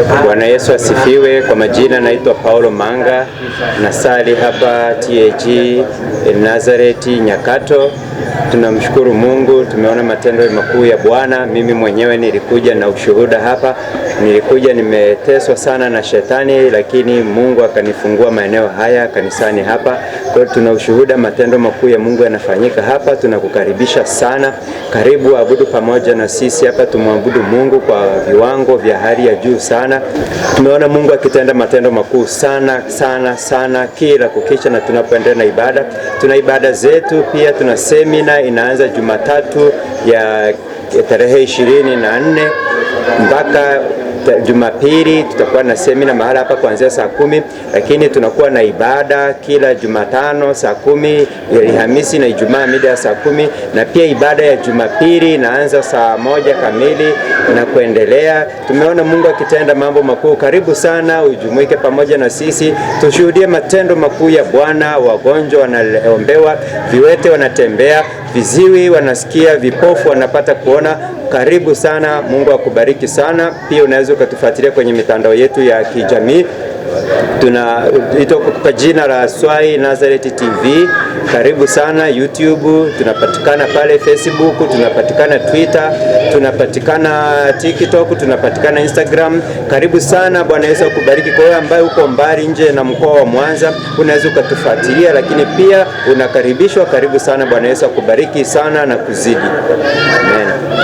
Bwana Yesu asifiwe. Kwa majina naitwa Paulo Manga, nasali hapa TAG Nazareti Nyakato. Tunamshukuru Mungu, tumeona matendo makuu ya Bwana. Mimi mwenyewe nilikuja na ushuhuda hapa. Nilikuja nimeteswa sana na shetani, lakini Mungu akanifungua maeneo haya kanisani hapa. Kwa hiyo tuna ushuhuda, matendo makuu ya Mungu yanafanyika hapa. Tunakukaribisha sana, karibu abudu pamoja na sisi hapa. Tumwabudu Mungu kwa viwango vya hali ya juu sana. Tumeona Mungu akitenda matendo makuu sana sana sana kila kukicha, na tunapoendelea na ibada, tuna ibada zetu pia. Tuna semina inaanza Jumatatu ya tarehe 24 mpaka Jumapili tutakuwa na semina mahala hapa kuanzia saa 10, lakini tunakuwa na ibada kila Jumatano saa 10, Alhamisi na Ijumaa mida ya saa 10, na pia ibada ya Jumapili inaanza saa 1 kamili na kuendelea. Tumeona Mungu akitenda mambo makuu. Karibu sana ujumuike pamoja na sisi, tushuhudie matendo makuu ya Bwana. Wagonjwa wanaombewa, viwete wanatembea, viziwi wanasikia, vipofu wanapata kuona. Karibu sana, Mungu akubariki sana. Pia unaweza ukatufuatilia kwenye mitandao yetu ya kijamii. Tunaitwa kwa jina la Swai Nazareti TV. Karibu sana YouTube, tunapatikana pale Facebook, tunapatikana Twitter, tunapatikana TikTok, tunapatikana Instagram. Karibu sana, Bwana Yesu akubariki. Kwa wewe ambaye uko mbali nje na mkoa wa Mwanza, unaweza ukatufuatilia, lakini pia unakaribishwa. Karibu sana, Bwana Yesu akubariki sana na kuzidi. Amen.